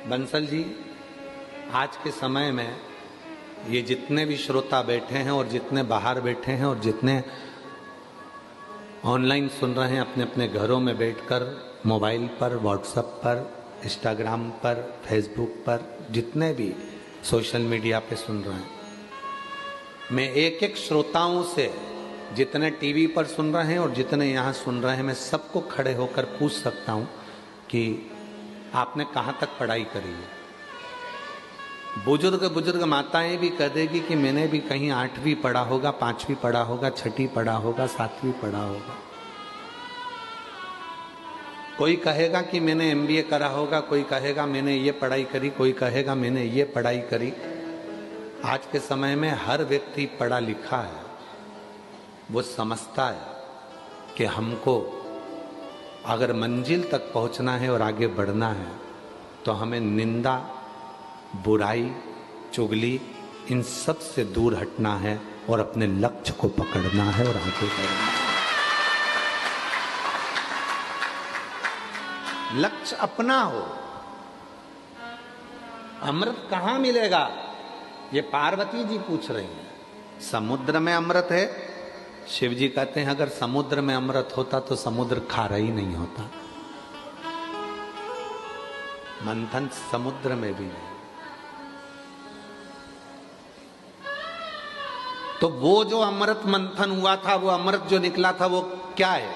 बंसल जी, आज के समय में ये जितने भी श्रोता बैठे हैं और जितने बाहर बैठे हैं और जितने ऑनलाइन सुन रहे हैं अपने अपने घरों में बैठकर, मोबाइल पर, व्हाट्सएप पर, इंस्टाग्राम पर, फेसबुक पर, जितने भी सोशल मीडिया पे सुन रहे हैं, मैं एक एक श्रोताओं से, जितने टीवी पर सुन रहे हैं और जितने यहाँ सुन रहे हैं, मैं सबको खड़े होकर पूछ सकता हूँ कि आपने कहाँ तक पढ़ाई करी है। बुजुर्ग माताएं भी कह देगी कि मैंने भी कहीं 8वीं पढ़ा होगा, 5वीं पढ़ा होगा, 6ठी पढ़ा होगा, 7वीं पढ़ा होगा। कोई कहेगा कि मैंने MBA करा होगा, कोई कहेगा मैंने ये पढ़ाई करी, कोई कहेगा मैंने ये पढ़ाई करी। आज के समय में हर व्यक्ति पढ़ा लिखा है, वो समझता है कि हमको अगर मंजिल तक पहुंचना है और आगे बढ़ना है तो हमें निंदा, बुराई, चुगली, इन सब से दूर हटना है और अपने लक्ष्य को पकड़ना है और आगे बढ़ना है। लक्ष्य अपना हो। अमृत कहां मिलेगा, ये पार्वती जी पूछ रही हैं। समुद्र में अमृत है। शिव जी कहते हैं अगर समुद्र में अमृत होता तो समुद्र खारा ही नहीं होता। मंथन समुद्र में भी नहीं। तो वो जो अमृत मंथन हुआ था, वो अमृत जो निकला था, वो क्या है?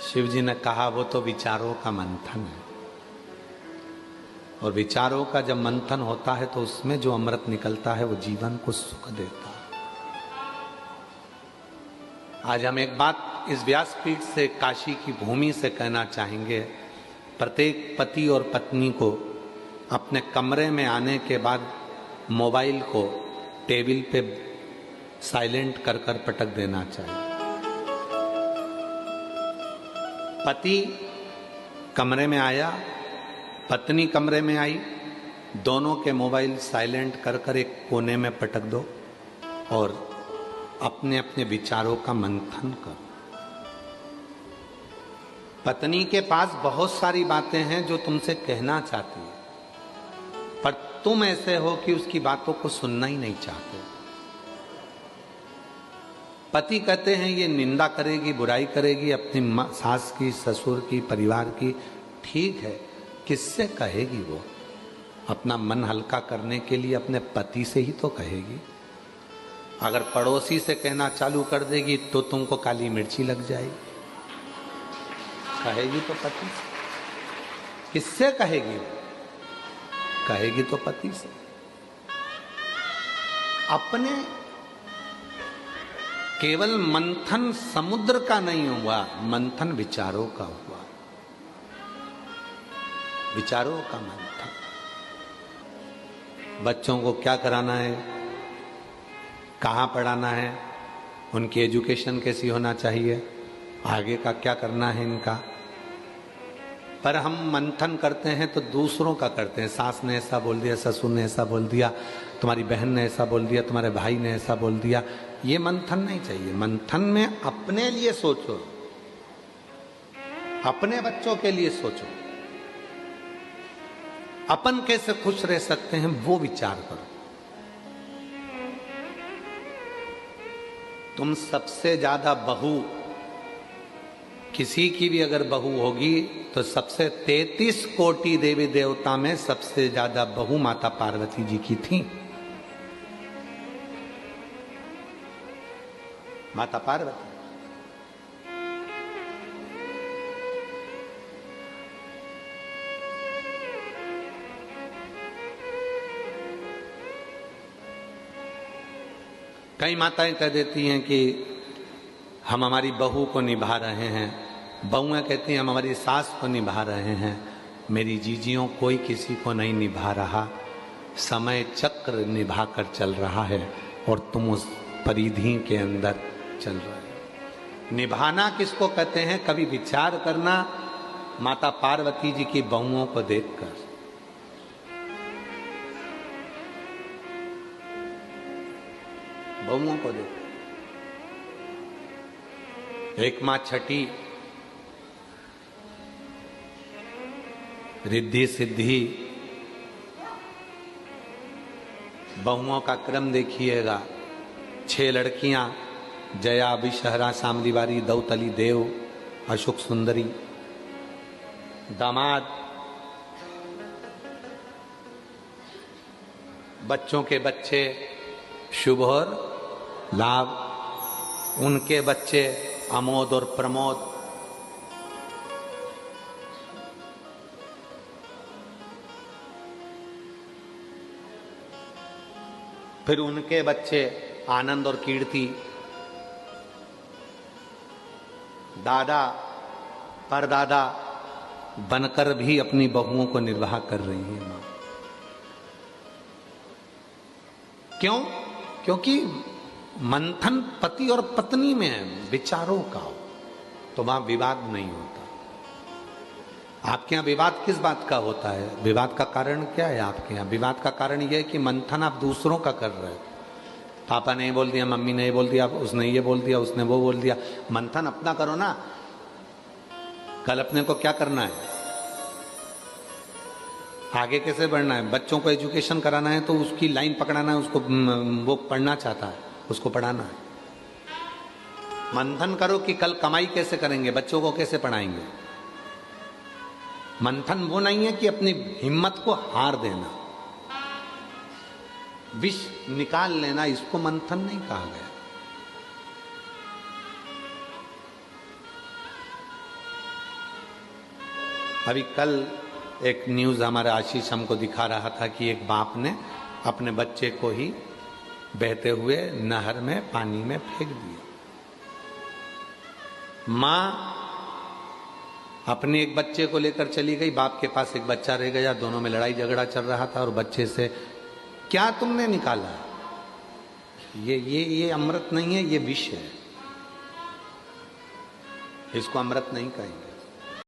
शिव जी ने कहा वो तो विचारों का मंथन है, और विचारों का जब मंथन होता है तो उसमें जो अमृत निकलता है वो जीवन को सुख देता है। आज हम एक बात इस व्यासपीठ से, काशी की भूमि से कहना चाहेंगे। प्रत्येक पति और पत्नी को अपने कमरे में आने के बाद मोबाइल को टेबल पे साइलेंट कर कर पटक देना चाहिए। पति कमरे में आया, पत्नी कमरे में आई, दोनों के मोबाइल साइलेंट कर कर एक कोने में पटक दो और अपने अपने विचारों का मंथन करो। पत्नी के पास बहुत सारी बातें हैं जो तुमसे कहना चाहती है, पर तुम ऐसे हो कि उसकी बातों को सुनना ही नहीं चाहते। पति कहते हैं ये निंदा करेगी, बुराई करेगी अपनी सास की, ससुर की, परिवार की। ठीक है, किससे कहेगी? वो अपना मन हल्का करने के लिए अपने पति से ही तो कहेगी। अगर पड़ोसी से कहना चालू कर देगी तो तुमको काली मिर्ची लग जाएगी। कहेगी तो पति से। किससे कहेगी? कहेगी तो पति से। अपने केवल मंथन समुद्र का नहीं हुआ, मंथन विचारों का हुआ। विचारों का मंथन। बच्चों को क्या कराना है, कहाँ पढ़ाना है, उनकी एजुकेशन कैसी होना चाहिए, आगे का क्या करना है इनका। पर हम मंथन करते हैं तो दूसरों का करते हैं। सास ने ऐसा बोल दिया, ससुर ने ऐसा बोल दिया, तुम्हारी बहन ने ऐसा बोल दिया, तुम्हारे भाई ने ऐसा बोल दिया। ये मंथन नहीं चाहिए। मंथन में अपने लिए सोचो, अपने बच्चों के लिए सोचो, अपन कैसे खुश रह सकते हैं वो विचार करो। तुम सबसे ज्यादा बहू, किसी की भी अगर बहू होगी तो सबसे 33 कोटि देवी देवता में सबसे ज्यादा बहू माता पार्वती जी की थी। माता पार्वती। कई माताएं कह देती हैं कि हम हमारी बहू को निभा रहे हैं, बहुएं कहती हैं हम हमारी सास को निभा रहे हैं। मेरी जीजियों, कोई किसी को नहीं निभा रहा, समय चक्र निभा कर चल रहा है और तुम उस परिधि के अंदर चल रहे हो। निभाना किसको कहते हैं? कभी विचार करना माता पार्वती जी की बहुओं को देखकर। बहुओं को देख, एक माँ छठी रिद्धि सिद्धि, बहुओं का क्रम देखिएगा। 6 लड़कियां, जया, विषहरा, शामलीवारी, दौतली, देव, अशोक सुंदरी। दामाद, बच्चों के बच्चे शुभ और लाभ, उनके बच्चे अमोद और प्रमोद। फिर उनके बच्चे आनंद और कीर्ति। दादा परदादा बनकर भी अपनी बहुओं को निर्वाह कर रही है मां। क्यों? क्योंकि मंथन पति और पत्नी में है, विचारों का हो, तो वहां विवाद नहीं होता। आपके यहां विवाद किस बात का होता है? विवाद का कारण क्या है आपके यहां? विवाद का कारण यह है कि मंथन आप दूसरों का कर रहे हो। पापा ने ये बोल दिया, मम्मी ने ये बोल दिया, उसने ये बोल दिया, उसने वो बोल दिया। मंथन अपना करो ना। कल अपने को क्या करना है, आगे कैसे बढ़ना है, बच्चों को एजुकेशन कराना है तो उसकी लाइन पकड़ाना है, उसको वो पढ़ना चाहता है, उसको पढ़ाना है। मंथन करो कि कल कमाई कैसे करेंगे, बच्चों को कैसे पढ़ाएंगे। मंथन वो नहीं है कि अपनी हिम्मत को हार देना, विष निकाल लेना, इसको मंथन नहीं कहा गया। अभी कल एक न्यूज हमारा आशीष हमको दिखा रहा था कि एक बाप ने अपने बच्चे को ही बहते हुए नहर में, पानी में फेंक दिया। मां अपने एक बच्चे को लेकर चली गई, बाप के पास एक बच्चा रह गया, दोनों में लड़ाई झगड़ा चल रहा था और बच्चे से क्या तुमने निकाला? ये अमृत नहीं है, ये विष है, इसको अमृत नहीं कहेंगे।